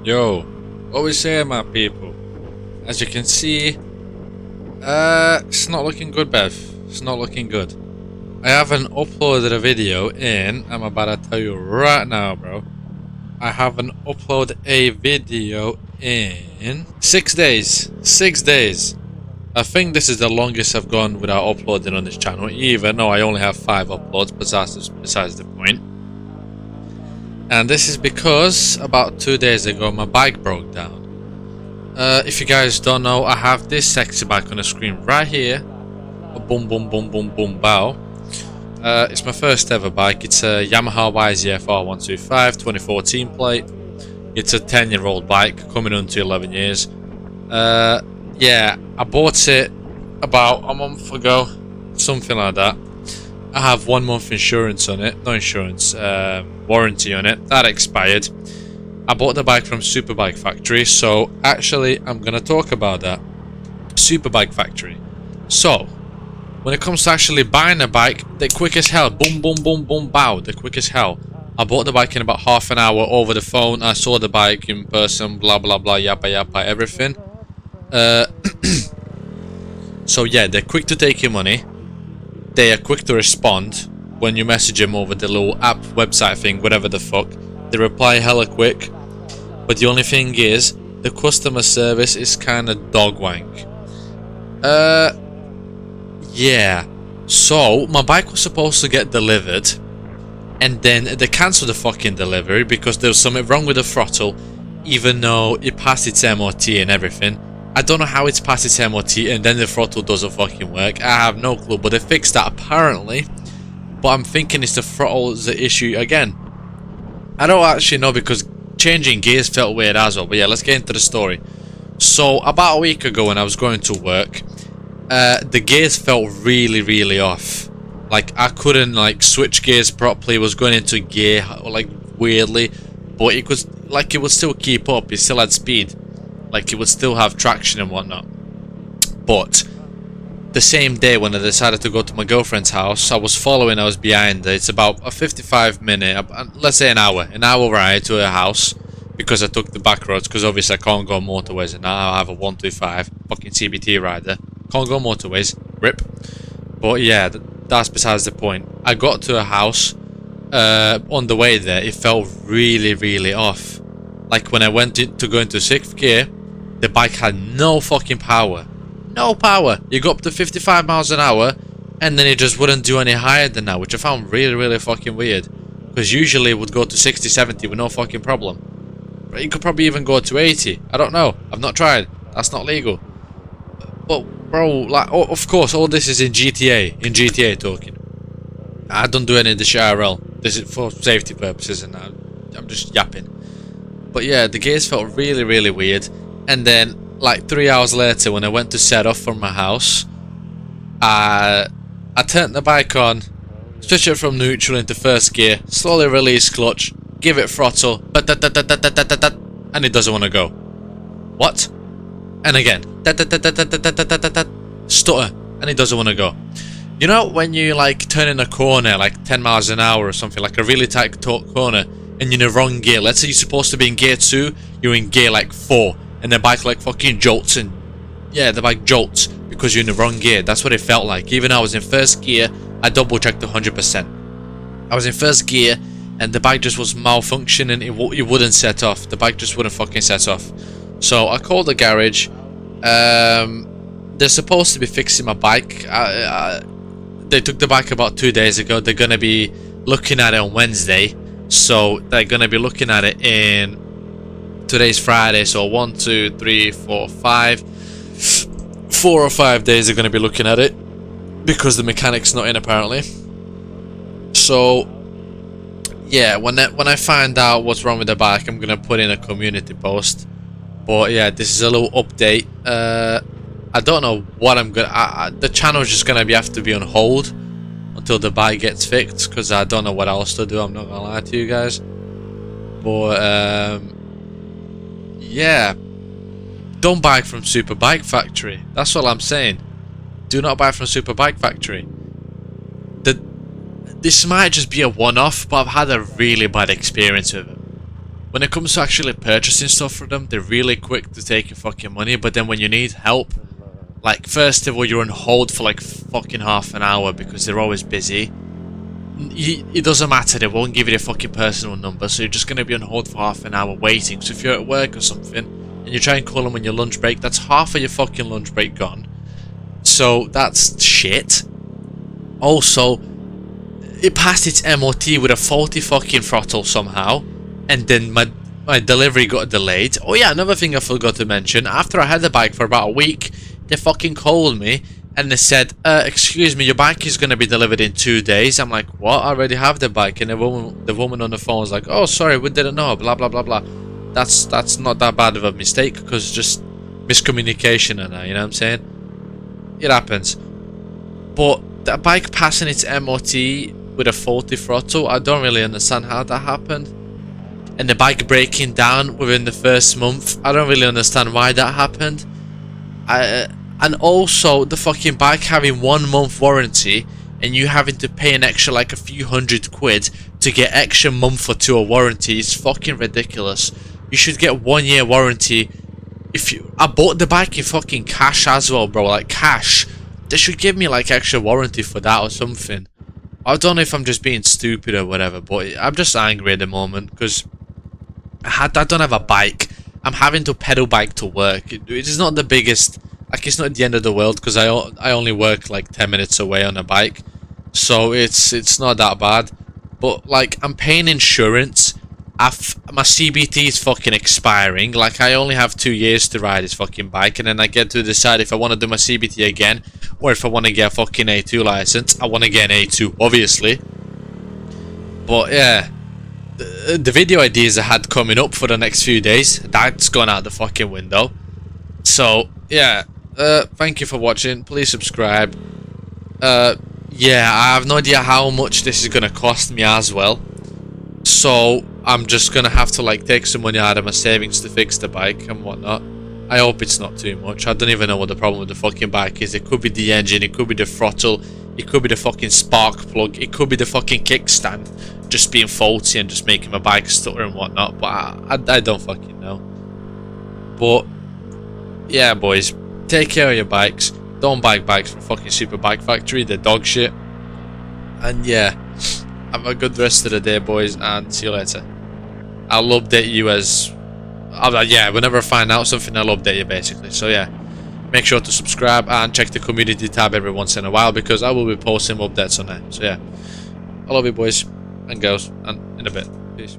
Yo, what we say, my people? As you can see, it's not looking good, Bev. It's not looking good. I haven't uploaded a video in, I'm about to tell you right now, bro. I haven't uploaded a video in 6 days. 6 days. I think this is the longest I've gone without uploading on this channel, even though I only have 5 uploads, but that's besides the point. And this is because about 2 days ago my bike broke down. If you guys don't know, I have this sexy bike on the screen right here. A boom boom boom boom boom bow. It's my first ever bike. It's a Yamaha YZF-R 125 2014 plate. It's a 10-year-old bike coming on to 11 years. Yeah, I bought it about a month ago, something like that. I have 1 month insurance on it, no insurance, warranty on it, that expired. I bought the bike from Superbike Factory, so actually I'm gonna talk about that. Superbike Factory. So, when it comes to actually buying a bike, they're quick as hell. Boom, boom, boom, boom, bow. They're quick as hell. I bought the bike in about half an hour over the phone. I saw the bike in person, blah, blah, blah, yappa, yappa, everything. So yeah, they're quick to take your money. They are quick to respond when you message them over the little app, website thing, whatever the fuck. They reply hella quick. But the only thing is, the customer service is kind of dog wank. Yeah. So, my bike was supposed to get delivered. And then they cancelled the fucking delivery because there was something wrong with the throttle. Even though it passed its MOT and everything. I don't know how it's past its MOT and then the throttle doesn't fucking work. I have no clue, but they fixed that apparently. But I'm thinking it's the throttle's the issue again. I don't actually know because changing gears felt weird as well. But yeah, let's get into the story. So about a week ago when I was going to work, the gears felt really off. Like I couldn't like switch gears properly. It was going into gear like weirdly, but it was like it would still keep up. It still had speed. Like it would still have traction and whatnot. But the same day when I decided to go to my girlfriend's house, I was following, I was behind her. It's about a 55-minute, let's say an hour ride to her house. Because I took the back roads, because obviously I can't go motorways and now I have a 125 fucking CBT rider. Can't go motorways, rip. But yeah, that's besides the point. I got to her house, on the way there, it felt really off. Like when I went to go into 6th gear, the bike had no fucking power. No power. You go up to 55 miles an hour and then it just wouldn't do any higher than that, which I found really fucking weird. Because usually it would go to 60, 70 with no fucking problem. But you could probably even go to 80. I don't know. I've not tried. That's not legal. But bro, like, of course, all this is in GTA. In GTA talking. I don't do any of the IRL. This is for safety purposes and I'm just yapping. But yeah, the gears felt really weird. And then, like 3 hours later, when I went to set off from my house, I turned the bike on, switch it from neutral into 1st gear, slowly release clutch, give it throttle, and it doesn't want to go. What? And again, stutter, and it doesn't want to go. You know when you like turn in a corner like 10 miles an hour or something, like a really tight corner, and you're in the wrong gear. Let's say you're supposed to be in gear 2, you're in gear like 4, and the bike like fucking jolts, and yeah, the bike jolts because you're in the wrong gear. That's what it felt like. Even though I was in 1st gear, I double checked 100%. I was in 1st gear and the bike just was malfunctioning. It wouldn't set off. The bike just wouldn't fucking set off. So I called the garage. They're supposed to be fixing my bike. They took the bike about 2 days ago. They're gonna be looking at it on Wednesday. So they're gonna be looking at it in today's Friday, so 1, 2, 3, 4, 5. 4 or 5 days they're gonna be looking at it because the mechanic's not in apparently. So yeah, when I find out what's wrong with the bike, I'm gonna put in a community post. But yeah, this is a little update. I don't know what I'm gonna. The channel's just gonna have to be on hold until the bike gets fixed because I don't know what else to do. I'm not gonna lie to you guys. But yeah, don't buy from Superbike Factory. That's all I'm saying. Do not buy from Superbike Factory. This might just be a one-off, but I've had a really bad experience with it. when it comes to actually purchasing stuff from them, they're really quick to take your fucking money. But then when you need help, like first of all, you're on hold for like fucking half an hour because they're always busy. It doesn't matter, they won't give you their fucking personal number, so you're just going to be on hold for half an hour waiting. So if you're at work or something and you try and call them on your lunch break, that's half of your fucking lunch break gone. So that's shit. Also, it passed its MOT with a faulty fucking throttle somehow, and then my delivery got delayed. Oh yeah, another thing I forgot to mention, after I had the bike for about a week, they fucking called me and they said, excuse me, your bike is going to be delivered in 2 days. I'm like, what? I already have the bike. And the woman on the phone was like, oh, sorry, we didn't know, blah, blah, blah, blah. That's not that bad of a mistake, because just miscommunication and that, you know what I'm saying? It happens. But the bike passing its MOT with a faulty throttle, I don't really understand how that happened. And the bike breaking down within the first month, I don't really understand why that happened. And also the fucking bike having 1 month warranty and you having to pay an extra like a few £100 to get extra month or two of warranty is fucking ridiculous. You should get 1 year warranty. I bought the bike in fucking cash as well, bro, like cash. They should give me like extra warranty for that or something. I don't know if I'm just being stupid or whatever, but I'm just angry at the moment because I don't have a bike. I'm having to pedal bike to work. It is not the biggest, like it's not the end of the world because I only work like 10 minutes away on a bike, so it's not that bad. But like I'm paying insurance. My CBT is fucking expiring. Like I only have 2 years to ride this fucking bike, and then I get to decide if I want to do my CBT again or if I want to get a fucking A2 license. I want to get an A2, obviously. But yeah, the video ideas I had coming up for the next few days, that's gone out the fucking window. So yeah, thank you for watching. Please subscribe. Yeah, I have no idea how much this is gonna cost me as well, so I'm just gonna have to like take some money out of my savings to fix the bike and whatnot. I hope it's not too much. I don't even know what the problem with the fucking bike is. It could be the engine, it could be the throttle, it could be the fucking spark plug, it could be the fucking kickstand just being faulty and just making my bike stutter and whatnot, but I don't fucking know. But yeah, boys, take care of your bikes. Don't buy bikes from fucking Super Bike Factory, they're dog shit. And yeah, have a good rest of the day, boys, and see you later. I'll update you yeah, whenever I find out something, I'll update you basically. So yeah, make sure to subscribe and check the community tab every once in a while because I will be posting updates on there. So yeah, I love you, boys and girls, and in a bit. Peace.